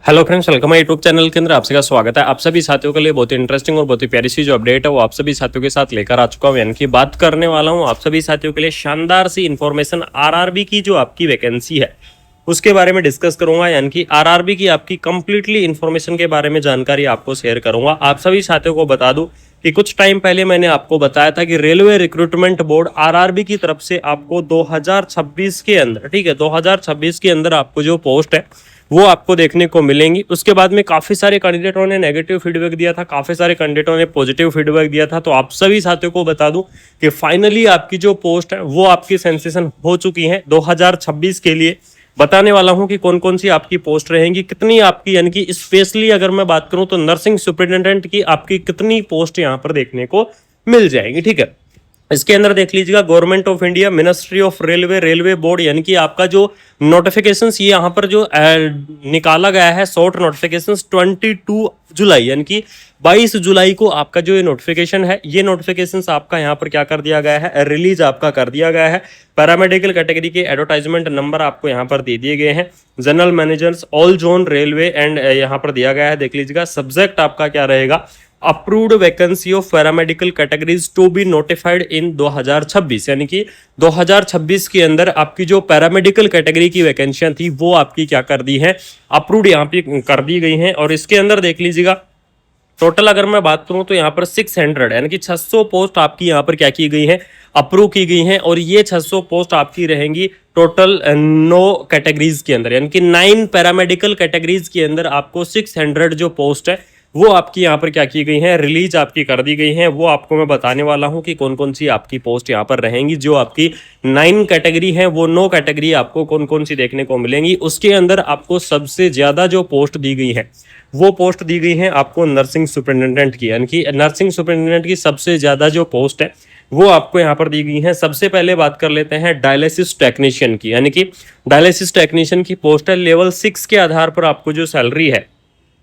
Hello friends, welcome है YouTube channel के अंदर। आपसे का स्वागत है। आप सभी साथियों के लिए बहुत ही इंटरेस्टिंग और बहुत ही प्यारी सी जो अपडेट है वो आप सभी साथियों के साथ लेकर आ चुका हूं। यानी कि बात करने वाला हूं आप सभी साथियों के लिए शानदार सी इन्फॉर्मेशन आरआरबी की जो आपकी वैकेंसी है उसके बारे में डिस्कस करूंगा। यानी कि आरआरबी की आपकी कंप्लीटली इन्फॉर्मेशन के बारे में जानकारी आपको शेयर करूंगा। आप सभी साथियों को बता दूं कि कुछ टाइम पहले मैंने आपको बताया था कि रेलवे रिक्रूटमेंट बोर्ड आरआरबी की तरफ से आपको 2026 के अंदर, ठीक है, 2026 के अंदर आपको जो पोस्ट है वो आपको देखने को मिलेंगी। उसके बाद में काफी सारे कैंडिडेटों ने नेगेटिव फीडबैक दिया था, काफी सारे कैंडिडेटों ने पॉजिटिव फीडबैक दिया था। तो आप सभी साथियों को बता दूं कि फाइनली आपकी जो पोस्ट है वो आपकी सेंसेशन हो चुकी है 2026 के लिए। बताने वाला हूं कि कौन कौन सी आपकी पोस्ट रहेंगी, कितनी आपकी, यानी कि स्पेशली अगर मैं बात करूं तो नर्सिंग सुपरिटेंडेंट की आपकी कितनी पोस्ट यहां पर देखने को मिल जाएंगी। ठीक है, इसके अंदर देख लीजिएगा government of India, ministry of railway, railway board, यानी कि आपका जो नोटिफिकेशंस ये यहाँ पर जो निकाला गया है शॉर्ट नोटिफिकेशंस 22 जुलाई, यानी कि 22 जुलाई को आपका जो ये नोटिफिकेशन है, ये नोटिफिकेशंस आपका यहाँ पर क्या कर दिया गया है, रिलीज आपका कर दिया गया है। पैरामेडिकल कैटेगरी के एडवर्टाइजमेंट नंबर आपको यहाँ पर दे दिए गए हैं। General managers all zone railway and यहाँ पर दिया गया है। देख लीजिएगा सब्जेक्ट आपका क्या रहेगा, approved vacancy of paramedical categories to be notified in 2026, यानी कि 2026 के अंदर आपकी जो पैरामेडिकल कैटेगरी की वैकेंसियां थी वो आपकी क्या कर दी है, अप्रूव्ड यहाँ पे कर दी गई हैं। और इसके अंदर देख लीजिएगा टोटल अगर मैं बात करूं तो यहाँ पर 600 यानी कि 600 पोस्ट आपकी यहाँ पर क्या की गई है, अप्रूव की गई हैं। और ये 600 पोस्ट आपकी रहेंगी टोटल 9 कैटेगरीज के अंदर, यानी कि 9 पैरामेडिकल कैटेगरीज के अंदर आपको 600 जो पोस्ट है वो आपकी यहाँ पर क्या की गई है, रिलीज आपकी कर दी गई है। वो आपको मैं बताने वाला हूँ कि कौन कौन सी आपकी पोस्ट यहाँ पर रहेंगी। जो आपकी 9 कैटेगरी है वो 9 कैटेगरी आपको कौन कौन सी देखने को मिलेंगी। उसके अंदर आपको सबसे ज्यादा जो पोस्ट दी गई है वो पोस्ट दी गई है आपको नर्सिंग सुपरिटेंडेंट की, यानी कि नर्सिंग सुपरिटेंडेंट की सबसे ज्यादा जो पोस्ट है वो आपको यहाँ पर दी गई है। सबसे पहले बात कर लेते हैं डायलिसिस टेक्नीशियन की, यानी कि डायलिसिस टेक्नीशियन की पोस्ट है। लेवल 6 के आधार पर आपको जो सैलरी है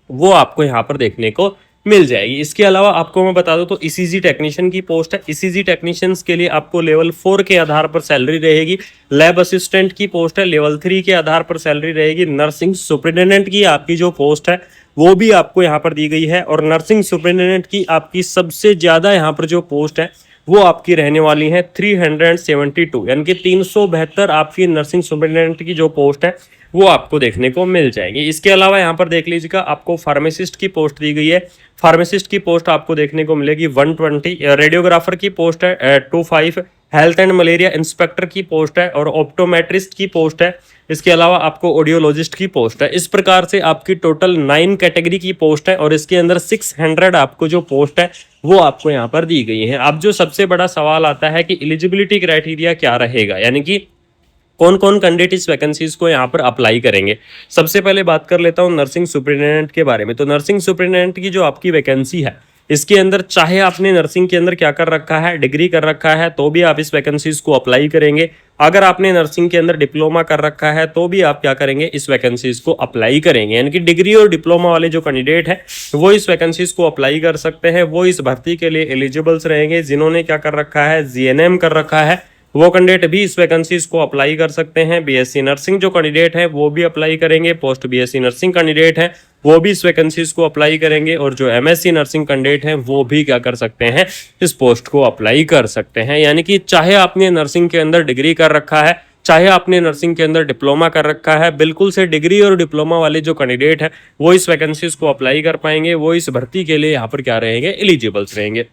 वो आपको यहाँ पर देखने को मिल जाएगी। इसके अलावा आपको मैं बता दूं तो ईसीजी टेक्नीशियन की पोस्ट है। ईसीजी टेक्नीशियंस के लिए आपको लेवल 4 के आधार पर सैलरी रहेगी। लैब असिस्टेंट की पोस्ट है, लेवल 3 के आधार पर सैलरी रहेगी। नर्सिंग सुपरिटेंडेंट की आपकी जो पोस्ट है वो भी आपको यहाँ पर दी गई है। और नर्सिंग सुपरिटेंडेंट की आपकी सबसे ज्यादा यहाँ पर जो पोस्ट है वो आपकी रहने वाली है 372, यानी कि 372 आपकी नर्सिंग सुपरिटेंडेंट की जो पोस्ट है वो आपको देखने को मिल जाएगी। इसके अलावा यहाँ पर देख लीजिएगा आपको फार्मासिस्ट की पोस्ट दी गई है। फार्मासिस्ट की पोस्ट आपको देखने को मिलेगी 120। रेडियोग्राफर की पोस्ट है 25। हेल्थ एंड मलेरिया इंस्पेक्टर की पोस्ट है और ऑप्टोमेट्रिस्ट की पोस्ट है। इसके अलावा आपको ऑडियोलॉजिस्ट की पोस्ट है। इस प्रकार से आपकी टोटल 9 कैटेगरी की पोस्ट है और इसके अंदर 600 आपको जो पोस्ट है वो आपको यहाँ पर दी गई है। अब जो सबसे बड़ा सवाल आता है कि एलिजिबिलिटी क्राइटेरिया क्या रहेगा, यानी कि कौन कौन कैंडिडेट इस वैकेंसीज को यहाँ पर अप्लाई करेंगे। सबसे पहले बात कर लेता हूँ नर्सिंग सुपरिटेंडेंट के बारे में। तो नर्सिंग सुपरिटेंडेंट की जो आपकी वैकेंसी है इसके अंदर चाहे आपने नर्सिंग के अंदर क्या कर रखा है, डिग्री कर रखा है, तो भी आप इस वैकेंसीज को अप्लाई करेंगे। अगर आपने नर्सिंग के अंदर डिप्लोमा कर रखा है तो भी आप क्या करेंगे, इस वैकेंसीज को अप्लाई करेंगे। यानी कि डिग्री और डिप्लोमा वाले जो कैंडिडेट है वो इस वैकेंसीज को अप्लाई कर सकते हैं। वो इस भर्ती के लिए एलिजिबल्स रहेंगे। जिन्होंने क्या कर रखा है, जीएनएम कर रखा है, वो कैंडिडेट भी इस वैकेंसीज को अप्लाई कर सकते हैं। बीएससी नर्सिंग जो कैंडिडेट है वो भी अप्लाई करेंगे। पोस्ट बीएससी नर्सिंग कैंडिडेट है वो भी इस वैकेंसीज को अप्लाई करेंगे। और जो एमएससी नर्सिंग कैंडिडेट हैं वो भी क्या कर सकते हैं, इस पोस्ट को अप्लाई कर सकते हैं। यानी कि चाहे आपने नर्सिंग के अंदर डिग्री कर रखा है, चाहे आपने नर्सिंग के अंदर डिप्लोमा कर रखा है, बिल्कुल से डिग्री और डिप्लोमा वाले जो कैंडिडेट है वो इस वैकेंसीज को अप्लाई कर पाएंगे। वो इस भर्ती के लिए यहाँ पर क्या रहेंगे, एलिजिबल्स रहेंगे।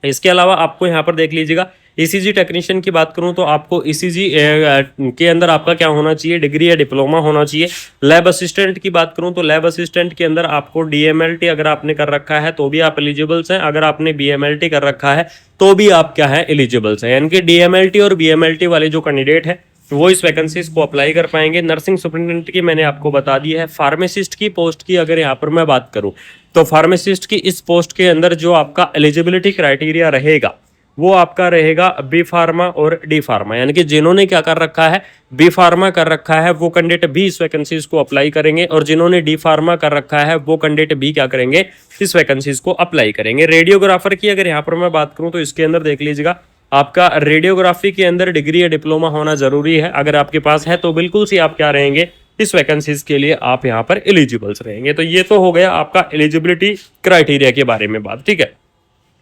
इसके अलावा आपको यहाँ पर देख लीजिएगा ईसीजी टेक्नीशियन की बात करूं तो आपको ईसीजी के अंदर आपका क्या होना चाहिए, डिग्री या डिप्लोमा होना चाहिए। लैब असिस्टेंट की बात करूं तो लैब असिस्टेंट के अंदर आपको डीएमएलटी अगर आपने कर रखा है तो भी आप एलिजिबल्स हैं। अगर आपने बीएमएलटी कर रखा है तो भी आप क्या है, एलिजिबल्स हैं। यानी कि डीएमएलटी और बीएमएलटी वाले जो कैंडिडेट है वो इस वैकेंसीज को अप्लाई कर पाएंगे। नर्सिंग सुपरिटेंडेंट की मैंने आपको बता दी है। फार्मासिस्ट की पोस्ट की अगर यहाँ पर मैं बात करूं तो फार्मासिस्ट की इस पोस्ट के अंदर जो आपका एलिजिबिलिटी क्राइटेरिया रहेगा वो आपका रहेगा बी फार्मा और डी फार्मा, यानी कि जिन्होंने क्या कर रखा है, बी फार्मा कर रखा है वो कैंडिडेट भी इस वैकेंसीज को अप्लाई करेंगे। और जिन्होंने डी फार्मा कर रखा है वो कैंडिडेट भी क्या करेंगे, इस वैकेंसीज को अप्लाई करेंगे। रेडियोग्राफर की अगर यहाँ पर मैं बात करूं तो इसके अंदर देख लीजिएगा आपका रेडियोग्राफी के अंदर डिग्री या डिप्लोमा होना जरूरी है। अगर आपके पास है तो बिल्कुल सी आप क्या रहेंगे, इस वैकेंसीज के लिए आप यहाँ पर एलिजिबल्स रहेंगे। तो ये तो हो गया आपका एलिजिबिलिटी क्राइटेरिया के बारे में बात, ठीक है,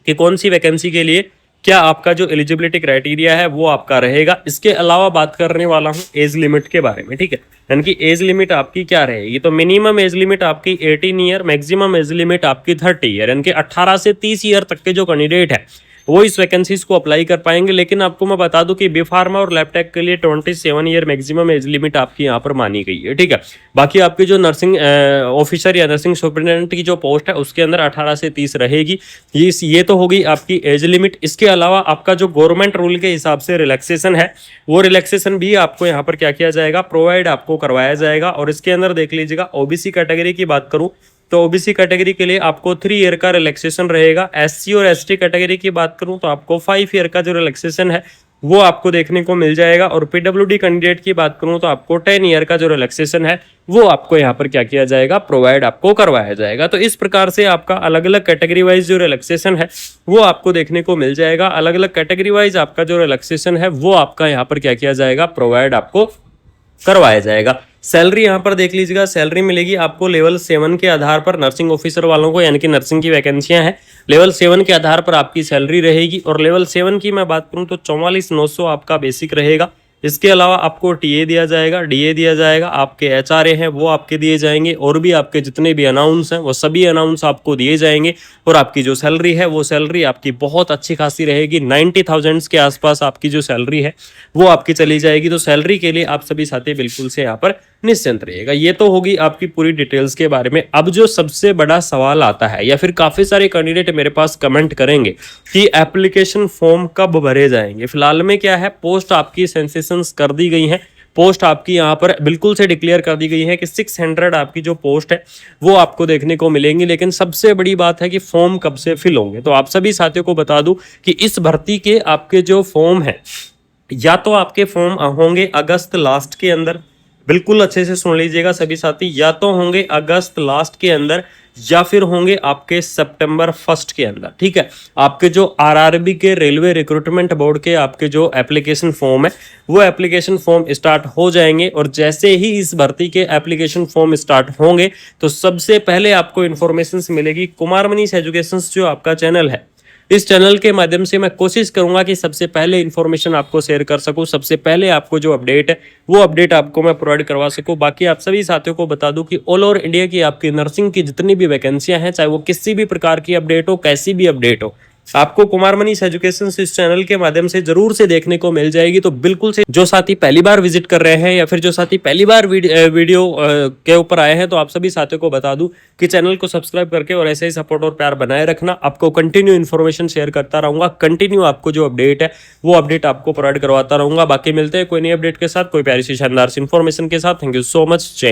कि कौन सी वैकेंसी के लिए क्या आपका जो एलिजिबिलिटी क्राइटेरिया है वो आपका रहेगा। इसके अलावा बात करने वाला हूं एज लिमिट के बारे में, ठीक है, यानी कि एज लिमिट आपकी क्या रहेगी। तो मिनिमम एज लिमिट आपकी 18 ईयर, मैक्सिमम एज लिमिट आपकी 30 ईयर, यानी कि 18 से 30 ईयर तक के जो कैंडिडेट है वो इस वैकेंसीज को अप्लाई कर पाएंगे। लेकिन आपको मैं बता दूं कि बी फार्मा और लैबटेक के लिए 27 ईयर मैक्सिमम एज लिमिट आपकी यहाँ पर मानी गई है, ठीक है। बाकी आपकी जो नर्सिंग ऑफिसर या नर्सिंग सुपरिटेंडेंट की जो पोस्ट है उसके अंदर 18 से 30 रहेगी। ये तो होगी आपकी एज लिमिट। इसके अलावा आपका जो गवर्नमेंट रूल के हिसाब से रिलैक्सेशन है वो रिलैक्सेशन भी आपको यहाँ पर क्या किया जाएगा, प्रोवाइड आपको करवाया जाएगा। और इसके अंदर देख लीजिएगा ओबीसी कैटेगरी की बात करूं तो ओबीसी कैटेगरी के लिए आपको 3 ईयर का रिलैक्सेशन रहेगा। एससी और एसटी कैटेगरी की बात करूं तो आपको 5 ईयर का जो रिलैक्सेशन है वो आपको देखने को मिल जाएगा। और पीडब्ल्यूडी कैंडिडेट की बात करूं तो आपको 10 ईयर का जो रिलैक्सेशन है वो आपको यहाँ पर क्या किया जाएगा, प्रोवाइड आपको करवाया जाएगा। तो इस प्रकार से आपका अलग अलग कैटेगरी वाइज जो रिलैक्सेशन है वो आपको देखने को मिल जाएगा। अलग अलग कैटेगरी वाइज आपका जो रिलैक्सेशन है वो आपका यहाँ पर क्या किया जाएगा, प्रोवाइड आपको करवाया जाएगा। सैलरी यहाँ पर देख लीजिएगा, सैलरी मिलेगी आपको लेवल 7 के आधार पर नर्सिंग ऑफिसर वालों को, यानी कि नर्सिंग की वैकेंसियां हैं, लेवल 7 के आधार पर आपकी सैलरी रहेगी। और लेवल 7 की मैं बात करूं तो 44,900 आपका बेसिक रहेगा। इसके अलावा आपको टीए दिया जाएगा, डीए दिया जाएगा, आपके एचआरए हैं वो आपके दिए जाएंगे, और भी आपके जितने भी अनाउंस हैं वो सभी अनाउंस आपको दिए जाएंगे। और आपकी जो सैलरी है वो सैलरी आपकी बहुत अच्छी खासी रहेगी, 90,000 के आसपास आपकी जो सैलरी है वो आपकी चली जाएगी। तो सैलरी के लिए आप सभी साथी बिल्कुल से यहाँ पर निश्चिंत रहेगा। ये तो होगी आपकी पूरी डिटेल्स के बारे में। अब जो सबसे बड़ा सवाल आता है, या फिर काफी सारे कैंडिडेट मेरे पास कमेंट करेंगे कि एप्लीकेशन फॉर्म कब भरे जाएंगे। फिलहाल में क्या है, पोस्ट आपकी सेंसेशंस कर दी गई है, पोस्ट आपकी यहाँ पर बिल्कुल से डिक्लेयर कर दी गई है कि 600 आपकी जो पोस्ट है वो आपको देखने को मिलेंगी। लेकिन सबसे बड़ी बात है कि फॉर्म कब से फिल होंगे। तो आप सभी साथियों को बता दूं कि इस भर्ती के आपके जो फॉर्म है, या तो आपके फॉर्म होंगे अगस्त लास्ट के अंदर, बिल्कुल अच्छे से सुन लीजिएगा सभी साथी, या तो होंगे अगस्त लास्ट के अंदर या फिर होंगे आपके सितंबर 1 के अंदर, ठीक है। आपके जो आरआरबी के रेलवे रिक्रूटमेंट बोर्ड के आपके जो एप्लीकेशन फॉर्म है वो एप्लीकेशन फॉर्म स्टार्ट हो जाएंगे। और जैसे ही इस भर्ती के एप्लीकेशन फॉर्म स्टार्ट होंगे तो सबसे पहले आपको इन्फॉर्मेशन मिलेगी कुमार मनीष एजुकेशन, जो आपका चैनल है, इस चैनल के माध्यम से मैं कोशिश करूंगा कि सबसे पहले इन्फॉर्मेशन आपको शेयर कर सकूं, सबसे पहले आपको जो अपडेट है वो अपडेट आपको मैं प्रोवाइड करवा सकूं। बाकी आप सभी साथियों को बता दूं कि ऑल ओवर इंडिया की आपकी नर्सिंग की जितनी भी वैकेंसियां हैं, चाहे वो किसी भी प्रकार की अपडेट हो, कैसी भी अपडेट हो, आपको कुमार मनीष एजुकेशन इस चैनल के माध्यम से जरूर से देखने को मिल जाएगी। तो बिल्कुल से जो साथी पहली बार विजिट कर रहे हैं या फिर जो साथी पहली बार वीडियो के ऊपर आए हैं, तो आप सभी साथियों को बता दूं कि चैनल को सब्सक्राइब करके और ऐसे ही सपोर्ट और प्यार बनाए रखना। आपको कंटिन्यू इन्फॉर्मेशन शेयर करता रहूंगा, कंटिन्यू आपको जो अपडेट है वो अपडेट आपको प्रोवाइड करवाता रहूंगा। बाकी मिलते हैं कोई नई अपडेट के साथ, कोई प्यारी सी शानदार सी इन्फॉर्मेशन के साथ। Thank you so much. जय